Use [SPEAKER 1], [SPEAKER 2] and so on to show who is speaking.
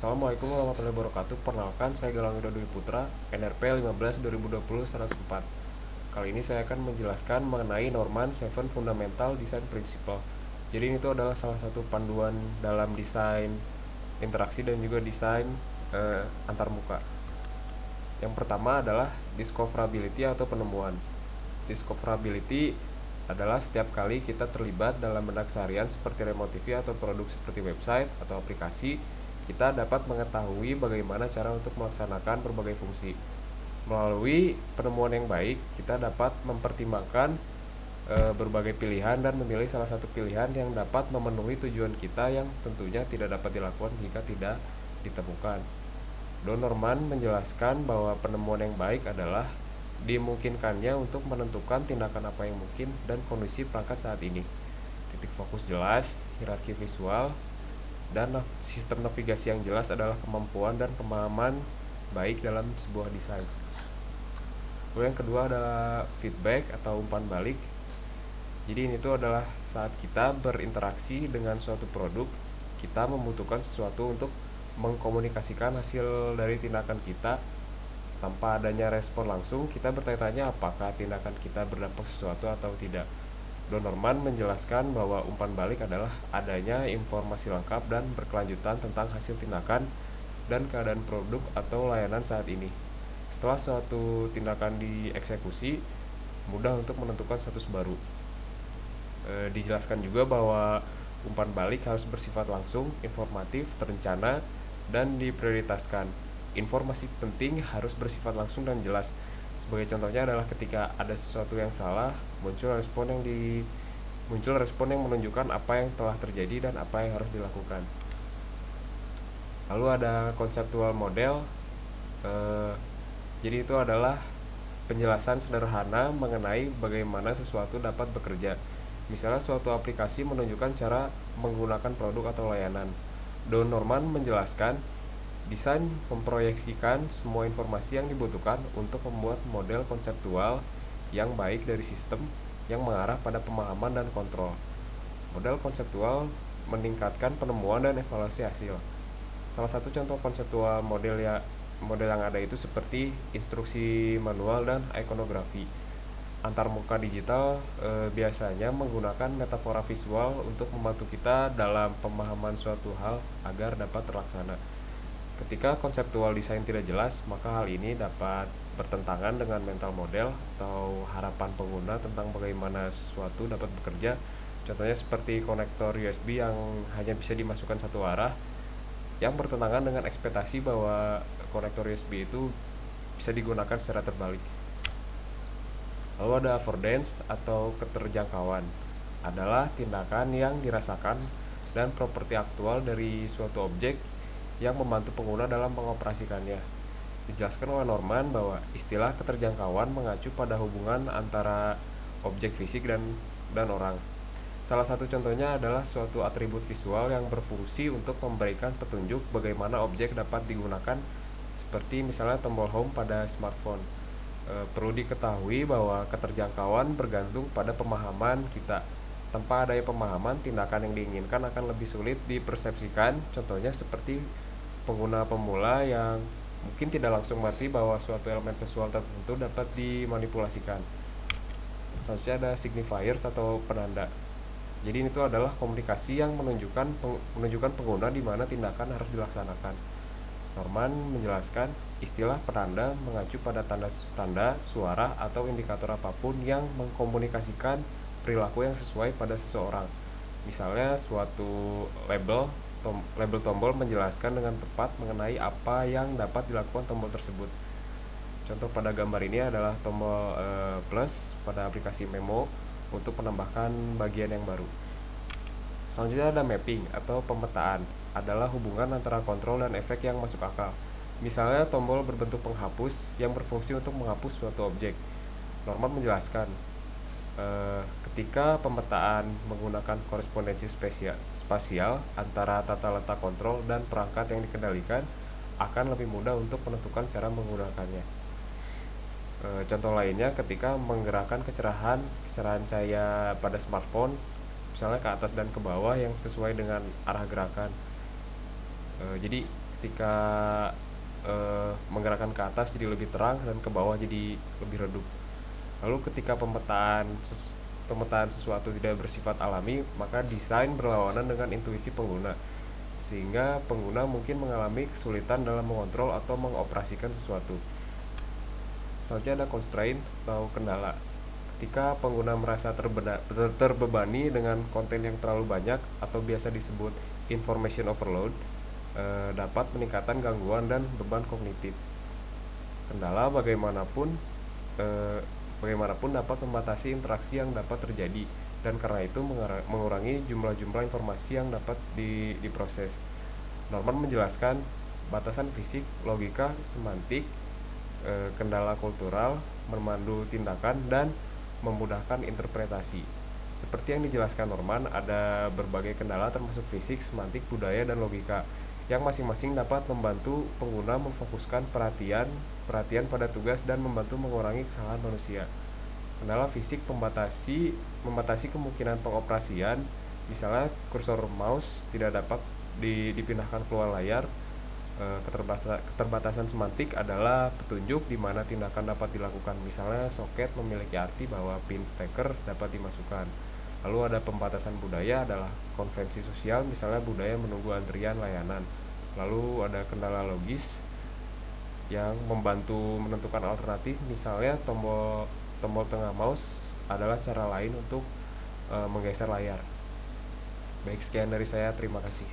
[SPEAKER 1] Assalamualaikum warahmatullahi wabarakatuh. Perkenalkan, saya Galang Ida Dwi Putra, NRP 15 2020 104. Kali ini saya akan menjelaskan mengenai Norman 7 Fundamental Design Principle. Jadi ini tuh adalah salah satu panduan dalam desain interaksi dan juga desain antarmuka. Yang pertama adalah discoverability atau penemuan. Discoverability adalah setiap kali kita terlibat dalam benak seharian seperti remote TV atau produk seperti website atau aplikasi, kita dapat mengetahui bagaimana cara untuk melaksanakan berbagai fungsi. Melalui penemuan yang baik, kita dapat mempertimbangkan berbagai pilihan dan memilih salah satu pilihan yang dapat memenuhi tujuan kita yang tentunya tidak dapat dilakukan jika tidak ditemukan. Don Norman menjelaskan bahwa penemuan yang baik adalah dimungkinkannya untuk menentukan tindakan apa yang mungkin dan kondisi perangkat saat ini. Titik fokus jelas, hierarki visual, dan sistem navigasi yang jelas adalah kemampuan dan pemahaman baik dalam sebuah desain. Lalu yang kedua adalah feedback atau umpan balik. Jadi ini tuh adalah saat kita berinteraksi dengan suatu produk, kita membutuhkan sesuatu untuk mengkomunikasikan hasil dari tindakan kita. Tanpa adanya respon langsung, kita bertanya-tanya apakah tindakan kita berdampak sesuatu atau tidak. Don Norman menjelaskan bahwa umpan balik adalah adanya informasi lengkap dan berkelanjutan tentang hasil tindakan dan keadaan produk atau layanan saat ini. Setelah suatu tindakan dieksekusi, mudah untuk menentukan status baru. Dijelaskan juga bahwa umpan balik harus bersifat langsung, informatif, terencana, dan diprioritaskan. Informasi penting harus bersifat langsung dan jelas. Sebagai contohnya adalah ketika ada sesuatu yang salah, muncul respon yang menunjukkan apa yang telah terjadi dan apa yang harus dilakukan. Lalu ada konseptual model. Jadi itu adalah penjelasan sederhana mengenai bagaimana sesuatu dapat bekerja. Misalnya suatu aplikasi menunjukkan cara menggunakan produk atau layanan. Don Norman menjelaskan desain memproyeksikan semua informasi yang dibutuhkan untuk membuat model konseptual yang baik dari sistem yang mengarah pada pemahaman dan kontrol. Model konseptual meningkatkan penemuan dan evaluasi hasil. Salah satu contoh konseptual model yang ada itu seperti instruksi manual dan ikonografi. Antarmuka digital biasanya menggunakan metafora visual untuk membantu kita dalam pemahaman suatu hal agar dapat terlaksana. Ketika konseptual desain tidak jelas, maka hal ini dapat bertentangan dengan mental model atau harapan pengguna tentang bagaimana sesuatu dapat bekerja. Contohnya seperti konektor USB yang hanya bisa dimasukkan satu arah, yang bertentangan dengan ekspektasi bahwa konektor USB itu bisa digunakan secara terbalik. Lalu ada affordance atau keterjangkauan, adalah tindakan yang dirasakan dan properti aktual dari suatu objek yang membantu pengguna dalam mengoperasikannya. Dijelaskan oleh Norman bahwa istilah keterjangkauan mengacu pada hubungan antara objek fisik dan orang. Salah satu contohnya adalah suatu atribut visual yang berfungsi untuk memberikan petunjuk bagaimana objek dapat digunakan, seperti misalnya tombol home pada smartphone. Perlu diketahui bahwa keterjangkauan bergantung pada pemahaman kita. Tanpa adanya pemahaman, tindakan yang diinginkan akan lebih sulit dipersepsikan. Contohnya seperti pengguna pemula yang mungkin tidak langsung mengerti bahwa suatu elemen visual tertentu dapat dimanipulasikan. Selanjutnya ada signifiers atau penanda. Jadi itu adalah komunikasi yang menunjukkan pengguna di mana tindakan harus dilaksanakan. Norman menjelaskan istilah penanda mengacu pada tanda, suara, atau indikator apapun yang mengkomunikasikan perilaku yang sesuai pada seseorang. Misalnya suatu label tombol menjelaskan dengan tepat mengenai apa yang dapat dilakukan tombol tersebut. Contoh pada gambar ini adalah tombol plus pada aplikasi Memo untuk menambahkan bagian yang baru. Selanjutnya ada mapping atau pemetaan, adalah hubungan antara kontrol dan efek yang masuk akal. Misalnya tombol berbentuk penghapus yang berfungsi untuk menghapus suatu objek. Norman menjelaskan ketika pemetaan menggunakan korespondensi spasial antara tata letak kontrol dan perangkat yang dikendalikan, akan lebih mudah untuk menentukan cara menggunakannya. Contoh lainnya ketika menggerakkan kecerahan cahaya pada smartphone, misalnya ke atas dan ke bawah yang sesuai dengan arah gerakan. Jadi ketika menggerakkan ke atas jadi lebih terang dan ke bawah jadi lebih redup. Lalu ketika pemetaan sesuatu tidak bersifat alami, maka desain berlawanan dengan intuisi pengguna, sehingga pengguna mungkin mengalami kesulitan dalam mengontrol atau mengoperasikan sesuatu. Selanjutnya ada constraint atau kendala. Ketika pengguna merasa terbebani dengan konten yang terlalu banyak atau biasa disebut information overload, dapat meningkatkan gangguan dan beban kognitif. Kendala bagaimanapun dapat membatasi interaksi yang dapat terjadi, dan karena itu mengurangi jumlah informasi yang dapat diproses. Norman menjelaskan batasan fisik, logika, semantik, kendala kultural, memandu tindakan, dan memudahkan interpretasi. Seperti yang dijelaskan Norman, ada berbagai kendala termasuk fisik, semantik, budaya, dan logika, yang masing-masing dapat membantu pengguna memfokuskan perhatian pada tugas dan membantu mengurangi kesalahan manusia. Kendala fisik membatasi kemungkinan pengoperasian, misalnya kursor mouse tidak dapat dipindahkan keluar layar. Keterbatasan semantik adalah petunjuk di mana tindakan dapat dilakukan, misalnya soket memiliki arti bahwa pin steker dapat dimasukkan. Lalu ada pembatasan budaya adalah konvensi sosial, misalnya budaya menunggu antrian layanan. Lalu ada kendala logis yang membantu menentukan alternatif, misalnya tombol tengah mouse adalah cara lain untuk menggeser layar. Baik, sekian dari saya, terima kasih.